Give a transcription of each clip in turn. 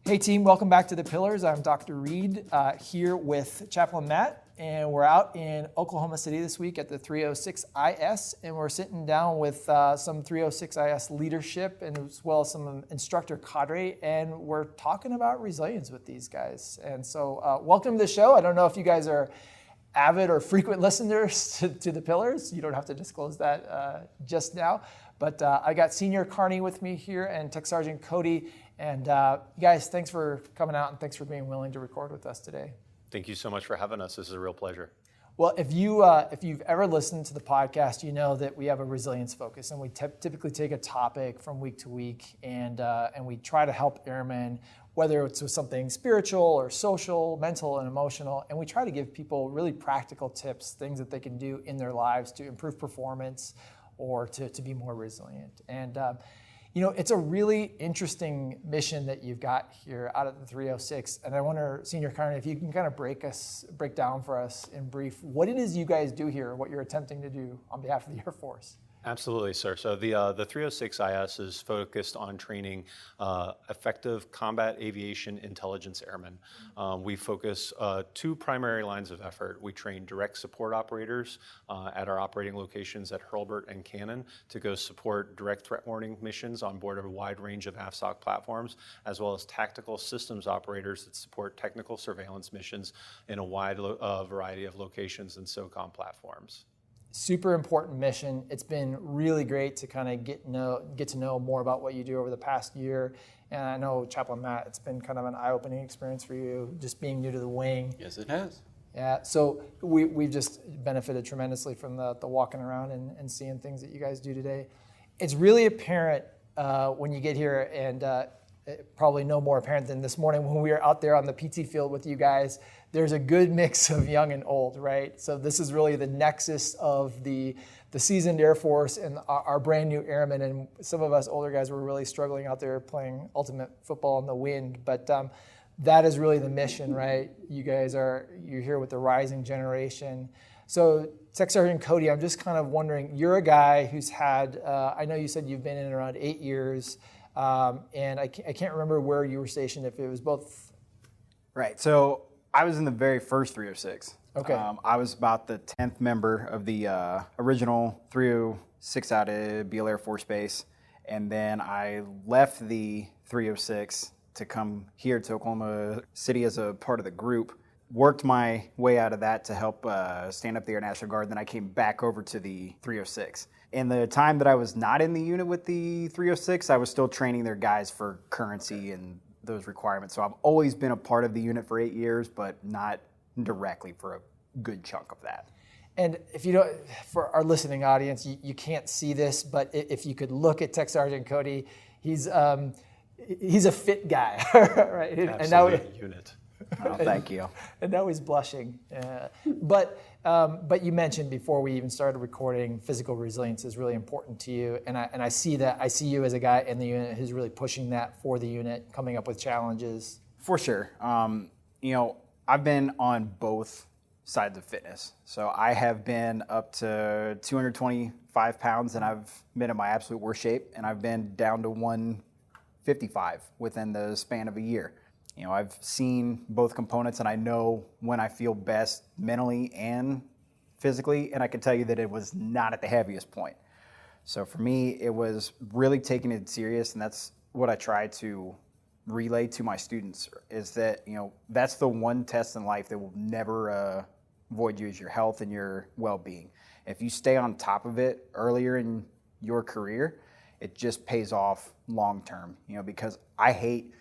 Hey team, welcome back to The Pillars. I'm Dr. Reed here with Chaplain Matt, and we're out in Oklahoma City this week at the 306 IS, and we're sitting down with some 306 IS leadership and as well as some instructor cadre, and we're talking about resilience with these guys. And so welcome to the show. I don't know if you guys are avid or frequent listeners to The Pillars. You don't have to disclose that just now, but I got Senior Carney with me here and Tech Sergeant Cody. And guys, thanks for coming out and thanks for being willing to record with us today. Thank you so much for having us. This is a real pleasure. Well, if you've ever listened to the podcast, you know that we have a resilience focus, and we typically take a topic from week to week, and we try to help airmen, whether it's with something spiritual or social, mental, and emotional, and we try to give people really practical tips, things that they can do in their lives to improve performance or to be more resilient. And you know, it's a really interesting mission that you've got here out of the 306. And I wonder, Senior Carney, if you can kind of break down for us in brief what it is you guys do here, what you're attempting to do on behalf of the Air Force. Absolutely, sir. So the 306 IS is focused on training effective combat aviation intelligence airmen. We focus two primary lines of effort. We train direct support operators at our operating locations at Hurlburt and Cannon to go support direct threat warning missions on board a wide range of AFSOC platforms, as well as tactical systems operators that support technical surveillance missions in a wide variety of locations and SOCOM platforms. Super important mission. It's been really great to kind of get to know more about what you do over the past year. And I know, Chaplain Matt, it's been kind of an eye-opening experience for you, just being new to the wing. Yes, it has. Yeah, so we've just benefited tremendously from the walking around and seeing things that you guys do today. It's really apparent when you get here, and probably no more apparent than this morning when we were out there on the PT field with you guys. There's a good mix of young and old, right? So this is really the nexus of the seasoned Air Force and our brand new Airmen, and some of us older guys were really struggling out there playing ultimate football in the wind. But that is really the mission, right? You're here with the rising generation. So Tech Sergeant Cody, I'm just kind of wondering, you're a guy who's had, I know you said you've been in around 8 years, and I can't remember where you were stationed, if it was both. Right, so I was in the very first 306. Okay. I was about the 10th member of the original 306 out of Beale Air Force Base, and then I left the 306 to come here to Oklahoma City as a part of the group. Worked my way out of that to help stand up the Air National Guard. Then I came back over to the 306. In the time that I was not in the unit with the 306, I was still training their guys for currency and those requirements. So I've always been a part of the unit for 8 years, but not directly for a good chunk of that. And if you don't, for our listening audience, you can't see this, but if you could look at Tech Sergeant Cody, he's a fit guy, right? Absolute unit. Oh, thank you. And now he's blushing. But you mentioned before we even started recording, physical resilience is really important to you, and I see that. I see you as a guy in the unit who's really pushing that for the unit, coming up with challenges. For sure. You know, I've been on both sides of fitness. So I have been up to 225 pounds, and I've been in my absolute worst shape, and I've been down to 155 within the span of a year. You know, I've seen both components, and I know when I feel best mentally and physically, and I can tell you that it was not at the heaviest point. So for me, it was really taking it serious, and that's what I try to relay to my students, is that, you know, that's the one test in life that will never void you, is your health and your well-being. If you stay on top of it earlier in your career, it just pays off long-term, you know, because I hate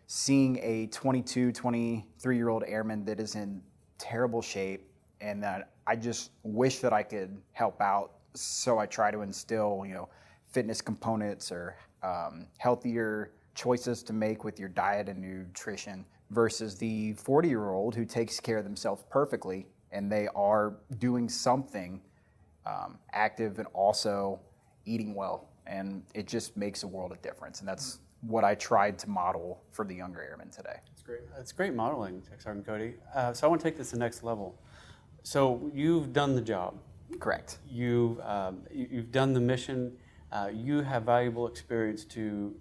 seeing a 22, 23-year-old airman that is in terrible shape, and that I just wish that I could help out. So I try to instill, you know, fitness components or healthier choices to make with your diet and nutrition versus the 40-year-old who takes care of themselves perfectly, and they are doing something active and also eating well. And it just makes a world of difference. And that's what I tried to model for the younger airmen today. That's great. That's great modeling, Tech Sergeant Cody. So I want to take this to the next level. So you've done the job. Correct. You've done the mission. You have valuable experience to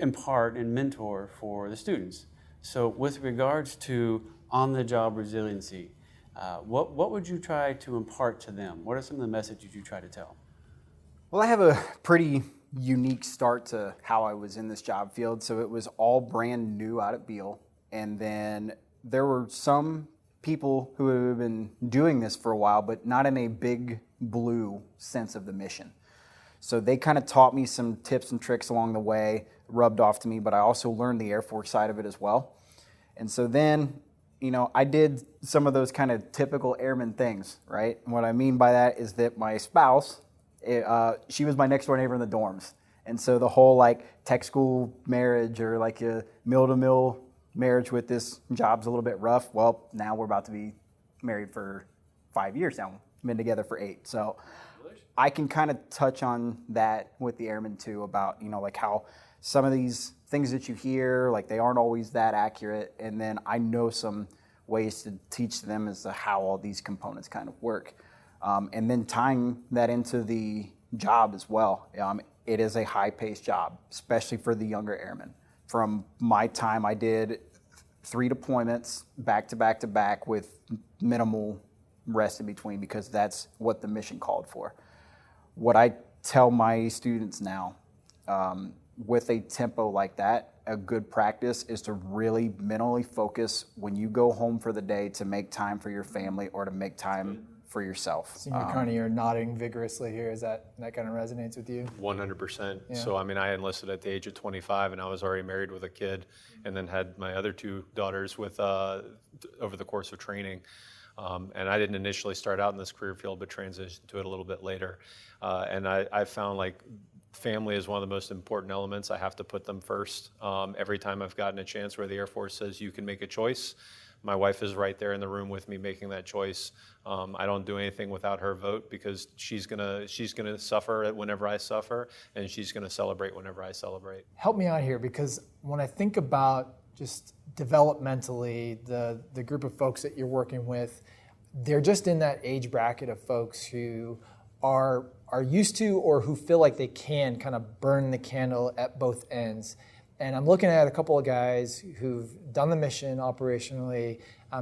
impart and mentor for the students. So with regards to on-the-job resiliency, what would you try to impart to them? What are some of the messages you try to tell? Well, I have a pretty unique start to how I was in this job field. So it was all brand new out at Beale. And then there were some people who have been doing this for a while, but not in a big blue sense of the mission. So they kind of taught me some tips and tricks along the way, rubbed off to me, but I also learned the Air Force side of it as well. And so then, I did some of those kind of typical airman things, right? And what I mean by that is that my spouse, she was my next door neighbor in the dorms. And so the whole tech school marriage or a mill-to-mill marriage with this job's a little bit rough. Well, now we're about to be married for 5 years now. Been together for 8. So I can kind of touch on that with the airmen too about, how some of these things that you hear, they aren't always that accurate. And then I know some ways to teach them as to how all these components kind of work. And then tying that into the job as well. It is a high-paced job, especially for the younger airmen. From my time, I did 3 deployments back to back to back with minimal rest in between because that's what the mission called for. What I tell my students now, with a tempo like that, a good practice is to really mentally focus when you go home for the day to make time for your family or to make time for yourself. Senior Carney, you're nodding vigorously here. Is that kind of resonates with you? 100%. Yeah. So, I enlisted at the age of 25 and I was already married with a kid and then had my other 2 daughters with over the course of training. And I didn't initially start out in this career field, but transitioned to it a little bit later. And I found family is one of the most important elements. I have to put them first. Every time I've gotten a chance where the Air Force says you can make a choice, my wife is right there in the room with me making that choice. I don't do anything without her vote because she's gonna suffer whenever I suffer, and she's gonna celebrate whenever I celebrate. Help me out here, because when I think about just developmentally the group of folks that you're working with, they're just in that age bracket of folks who are used to or who feel like they can kind of burn the candle at both ends. And I'm looking at a couple of guys who've done the mission operationally.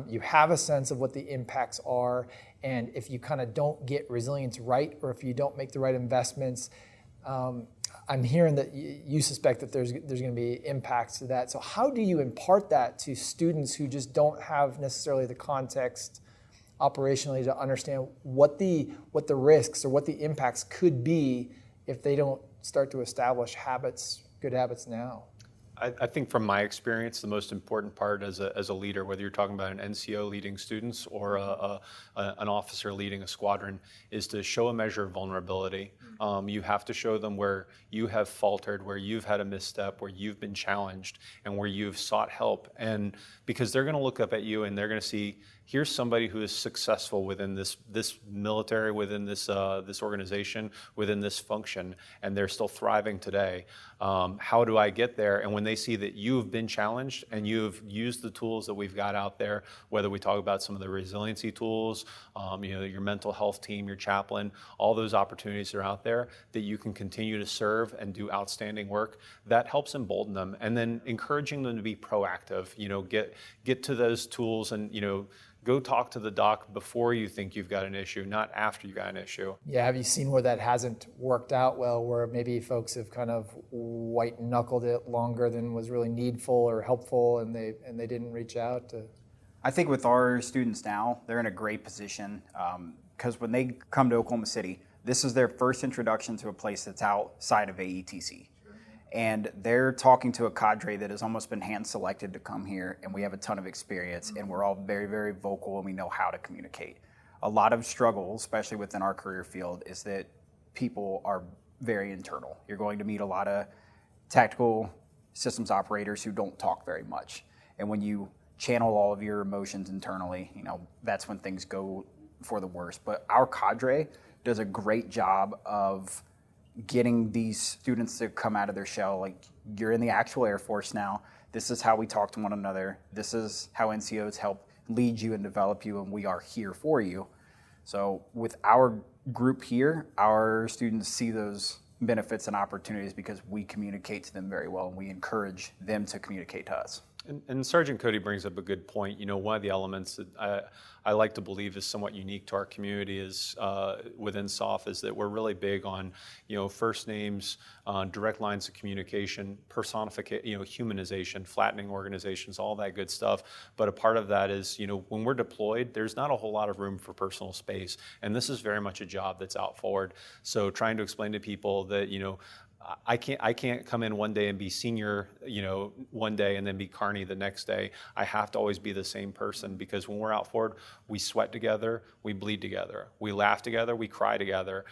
You have a sense of what the impacts are. And if you kind of don't get resilience right, or if you don't make the right investments, I'm hearing that you suspect that there's going to be impacts to that. So how do you impart that to students who just don't have necessarily the context operationally to understand what the risks or what the impacts could be if they don't start to establish good habits now? I think from my experience, the most important part as a leader, whether you're talking about an NCO leading students or an officer leading a squadron, is to show a measure of vulnerability. You have to show them where you have faltered, where you've had a misstep, where you've been challenged, and where you've sought help. And because they're going to look up at you and they're going to see, here's somebody who is successful within this military, within this organization, within this function, and they're still thriving today. How do I get there? And when they see that you've been challenged and you've used the tools that we've got out there, whether we talk about some of the resiliency tools, your mental health team, your chaplain, all those opportunities are out there that you can continue to serve and do outstanding work, that helps embolden them. And then encouraging them to be proactive, get to those tools and, go talk to the doc before you think you've got an issue, not after you got an issue. Yeah, have you seen where that hasn't worked out well, where maybe folks have kind of white-knuckled it longer than was really needful or helpful, and they didn't reach out to? I think with our students now, they're in a great position because when they come to Oklahoma City, this is their first introduction to a place that's outside of AETC. And they're talking to a cadre that has almost been hand-selected to come here, and we have a ton of experience, and we're all very, very vocal, and we know how to communicate. A lot of struggle, especially within our career field, is that people are very internal. You're going to meet a lot of tactical systems operators who don't talk very much. And when you channel all of your emotions internally, that's when things go for the worst. But our cadre does a great job of getting these students to come out of their shell. Like, you're in the actual Air Force now. This is how we talk to one another. This is how NCOs help lead you and develop you, and we are here for you. So with our group here, our students see those benefits and opportunities because we communicate to them very well and we encourage them to communicate to us. And Sergeant Cody brings up a good point. One of the elements that I like to believe is somewhat unique to our community is within SOF is that we're really big on, first names, direct lines of communication, personification, humanization, flattening organizations, all that good stuff. But a part of that is, when we're deployed, there's not a whole lot of room for personal space. And this is very much a job that's out forward. So trying to explain to people that, I can't come in one day and be senior, one day and then be carny the next day. I have to always be the same person because when we're out forward, we sweat together, we bleed together, we laugh together, we cry together.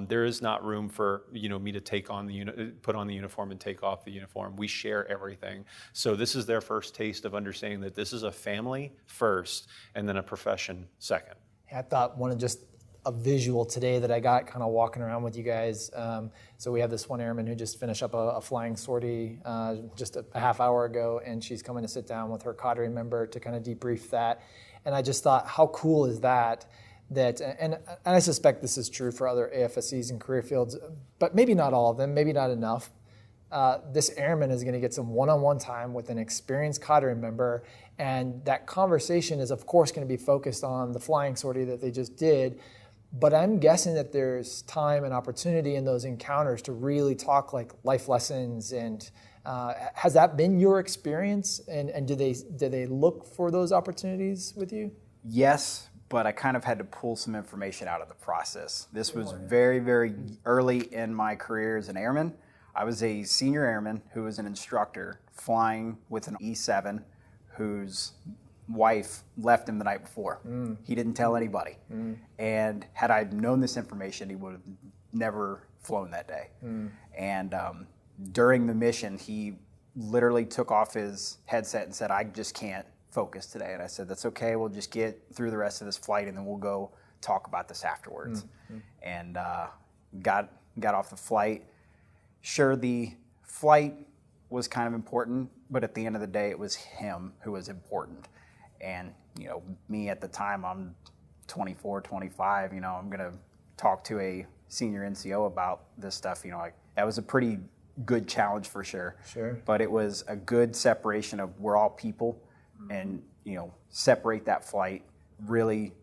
There is not room for me to take on put on the uniform and take off the uniform. We share everything. So this is their first taste of understanding that this is a family first and then a profession second. I thought one of just a visual today that I got kind of walking around with you guys. So we have this one airman who just finished up a flying sortie just a half hour ago, and she's coming to sit down with her cadre member to kind of debrief that. And I just thought, how cool is that? And I suspect this is true for other AFSCs and career fields, but maybe not all of them, maybe not enough. This airman is going to get some one-on-one time with an experienced cadre member, and that conversation is, of course, going to be focused on the flying sortie that they just did. But I'm guessing that there's time and opportunity in those encounters to really talk like life lessons. And has that been your experience? And do they look for those opportunities with you? Yes, but I kind of had to pull some information out of the process. This was very, very early in my career as an airman. I was a senior airman who was an instructor flying with an E7 whose wife left him the night before. He didn't tell anybody. And had I known this information, he would have never flown that day. And during the mission, he literally took off his headset and said, "I just can't focus today." And I said, "That's okay. We'll just get through the rest of this flight and then we'll go talk about this afterwards." And got off the flight. Sure, the flight was kind of important, but at the end of the day, it was him who was important. And, me at the time, I'm 24, 25, I'm going to talk to a senior NCO about this stuff. That was a pretty good challenge for sure. Sure. But it was a good separation of we're all people and, separate that flight, really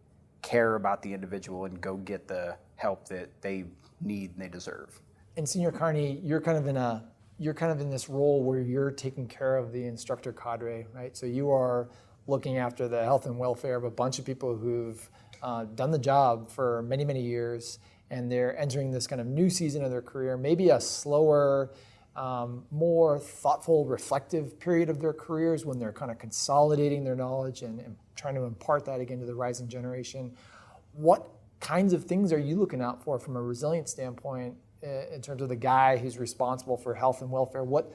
care about the individual and go get the help that they need and they deserve. And Senior Carney, you're kind of in this role where you're taking care of the instructor cadre, right? So you are looking after the health and welfare of a bunch of people who've done the job for many, many years, and they're entering this kind of new season of their career, maybe a slower, more thoughtful, reflective period of their careers when they're kind of consolidating their knowledge and trying to impart that again to the rising generation. What kinds of things are you looking out for from a resilience standpoint in terms of the guy who's responsible for health and welfare? What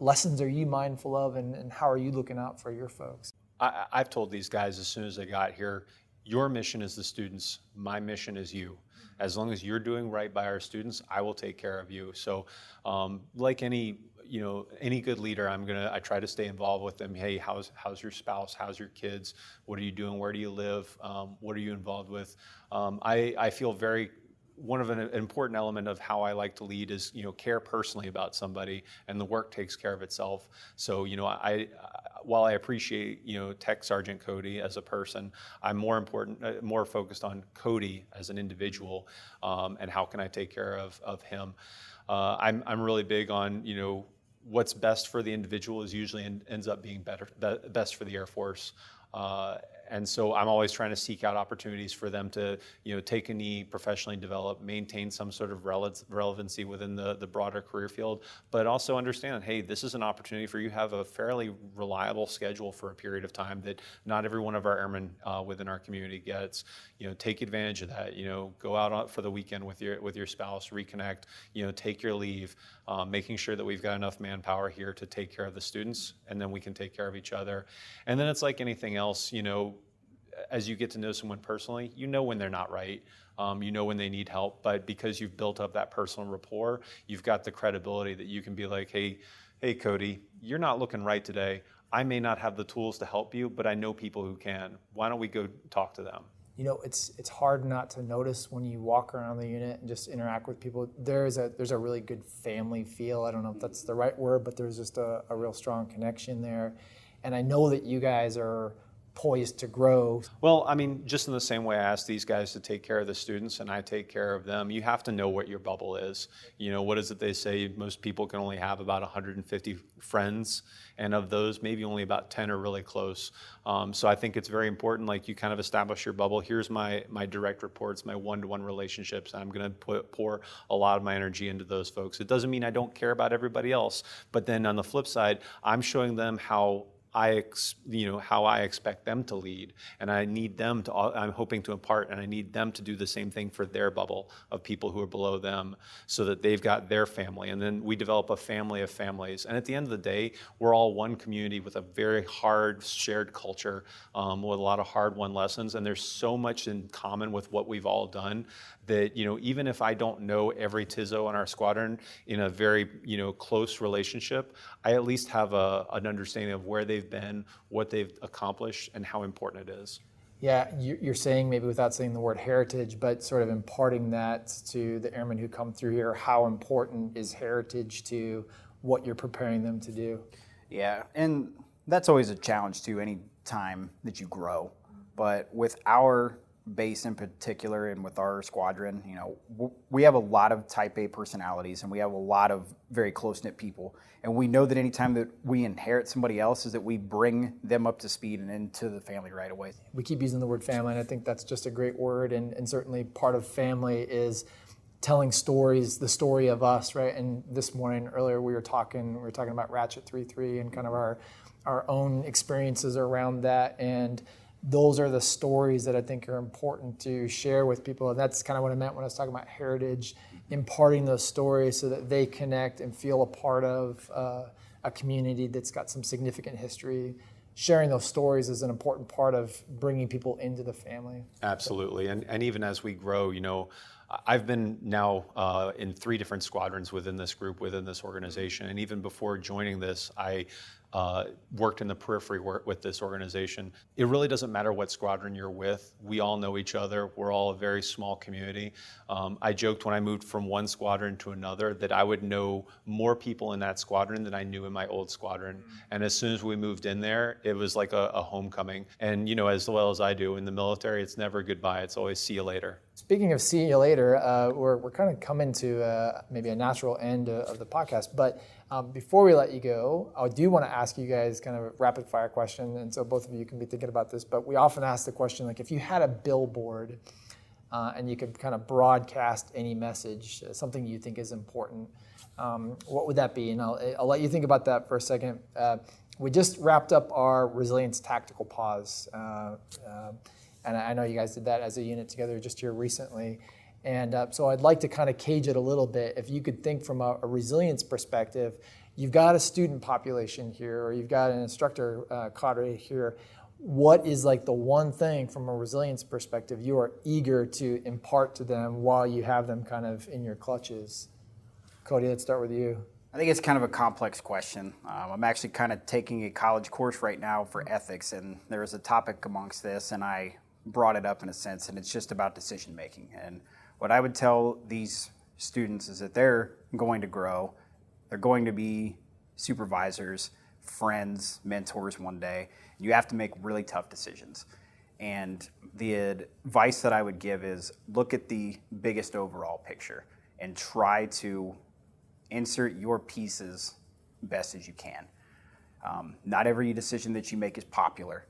lessons are you mindful of, and how are you looking out for your folks? I've told these guys as soon as they got here, your mission is the students, my mission is you. As long as you're doing right by our students, I will take care of you. So like any good leader, I try to stay involved with them. Hey, how's your spouse? How's your kids? What are you doing? Where do you live? What are you involved with? I feel one of an important element of how I like to lead is, care personally about somebody, and the work takes care of itself. So, while I appreciate, Tech Sergeant Cody as a person, I'm more focused on Cody as an individual, and how can I take care of him. I'm really big on, what's best for the individual is usually ends up being best for the Air Force. And so I'm always trying to seek out opportunities for them to, take a knee, professionally develop, maintain some sort of relevancy within the broader career field, but also understand, hey, this is an opportunity for you to have a fairly reliable schedule for a period of time that not every one of our airmen within our community gets. Take advantage of that. Go out for the weekend with your spouse, reconnect. Take your leave, making sure that we've got enough manpower here to take care of the students, and then we can take care of each other. And then it's like anything else, as you get to know someone personally, when they're not right, when they need help, but because you've built up that personal rapport, you've got the credibility that you can be like, hey, Cody, you're not looking right today. I may not have the tools to help you, but I know people who can. Why don't we go talk to them? it's hard not to notice when you walk around the unit and just interact with people. There's a really good family feel. I don't know if that's the right word, but there's just a real strong connection there. And I know that you guys are poised to grow. Well, I mean, just in the same way I ask these guys to take care of the students and I take care of them, you have to know what your bubble is. What is it they say? Most people can only have about 150 friends, and of those, maybe only about 10 are really close. So I think it's very important, like you kind of establish your bubble. Here's my direct reports, my one-to-one relationships, and I'm going to pour a lot of my energy into those folks. It doesn't mean I don't care about everybody else, but then on the flip side, I'm showing them how I expect them to lead, and I need them to. I'm hoping to impart, and I need them to do the same thing for their bubble of people who are below them, so that they've got their family, and then we develop a family of families. And at the end of the day, we're all one community with a very hard shared culture, with a lot of hard-won lessons, and there's so much in common with what we've all done that even if I don't know every Tizzo in our squadron in a very close relationship, I at least have an understanding of where they've been, what they've accomplished, and how important it is. Yeah, you're saying, maybe without saying the word heritage, but sort of imparting that to the airmen who come through here. How important is heritage to what you're preparing them to do? Yeah, and that's always a challenge too, any time that you grow. But with our base in particular, and with our squadron, we have a lot of type A personalities, and we have a lot of very close-knit people. And we know that anytime that we inherit somebody else is that we bring them up to speed and into the family right away. We keep using the word family, and I think that's just a great word. And certainly part of family is telling stories, the story of us, right? And this morning, earlier, we were talking about Ratchet 3.3 and kind of our own experiences around that. And those are the stories that I think are important to share with people. And that's kind of what I meant when I was talking about heritage, imparting those stories so that they connect and feel a part of a community that's got some significant history. Sharing those stories is an important part of bringing people into the family. Absolutely. And even as we grow, I've been now in 3 different squadrons within this group, within this organization. And even before joining this, I worked in the periphery with this organization. It really doesn't matter what squadron you're with. We all know each other. We're all a very small community. I joked when I moved from one squadron to another that I would know more people in that squadron than I knew in my old squadron. And as soon as we moved in there, it was like a homecoming. And as well as I do in the military, it's never goodbye. It's always see you later. Speaking of see you later, we're kind of coming to maybe a natural end of the podcast. But before we let you go, I do want to ask you guys kind of a rapid fire question. And so both of you can be thinking about this. But we often ask the question, like, if you had a billboard and you could kind of broadcast any message, something you think is important, what would that be? And I'll let you think about that for a second. We just wrapped up our Resilience Tactical Pause. And I know you guys did that as a unit together just here recently. And so I'd like to kind of cage it a little bit. If you could think from a resilience perspective, you've got a student population here, or you've got an instructor cadre here. What is like the one thing from a resilience perspective you are eager to impart to them while you have them kind of in your clutches? Cody, let's start with you. I think it's kind of a complex question. I'm actually kind of taking a college course right now for ethics, and there is a topic amongst this, and I brought it up in a sense, and it's just about decision making. And what I would tell these students is that they're going to grow, they're going to be supervisors, friends, mentors one day. You have to make really tough decisions. And the advice that I would give is look at the biggest overall picture and try to insert your pieces best as you can. Not every decision that you make is popular,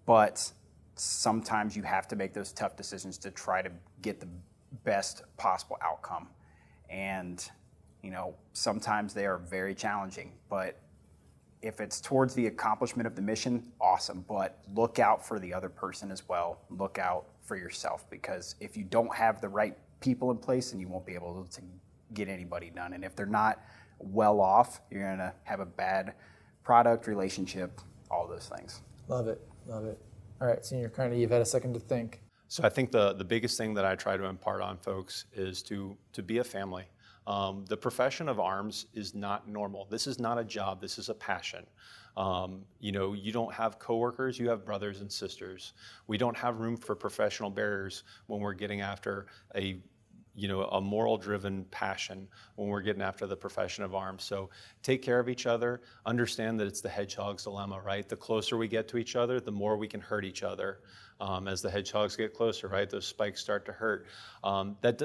but sometimes you have to make those tough decisions to try to get the best possible outcome. And, sometimes they are very challenging, but if it's towards the accomplishment of the mission, awesome. But look out for the other person as well. Look out for yourself, because if you don't have the right people in place, then you won't be able to get anybody done. And if they're not well off, you're going to have a bad product, relationship, all those things. Love it. Love it. All right, Senior, you've had a second to think. So I think the biggest thing that I try to impart on folks is to be a family. The profession of arms is not normal. This is not a job, this is a passion. You know, you don't have coworkers, you have brothers and sisters. We don't have room for professional barriers when we're getting after a moral-driven passion when we're getting after the profession of arms. So take care of each other. Understand that it's the hedgehog's dilemma, right? The closer we get to each other, the more we can hurt each other. As the hedgehogs get closer, right, those spikes start to hurt.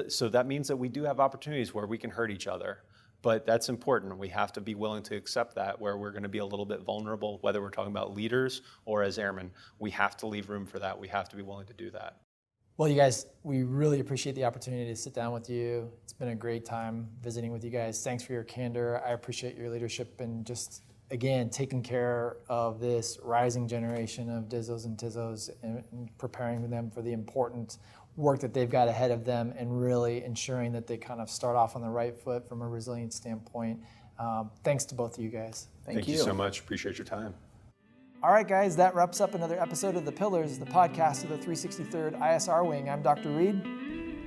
So that means that we do have opportunities where we can hurt each other. But that's important. We have to be willing to accept that, where we're going to be a little bit vulnerable, whether we're talking about leaders or as airmen. We have to leave room for that. We have to be willing to do that. Well, you guys, we really appreciate the opportunity to sit down with you. It's been a great time visiting with you guys. Thanks for your candor. I appreciate your leadership and just, again, taking care of this rising generation of DIZZOs and TIZZOs and preparing them for the important work that they've got ahead of them and really ensuring that they kind of start off on the right foot from a resilience standpoint. Thanks to both of you guys. Thank you so much. Appreciate your time. All right, guys, that wraps up another episode of The Pillars, the podcast of the 363rd ISR Wing. I'm Dr. Reed.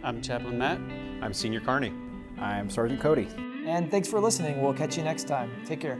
I'm Chaplain Matt. I'm Senior Carney. I'm Sergeant Cody. And thanks for listening. We'll catch you next time. Take care.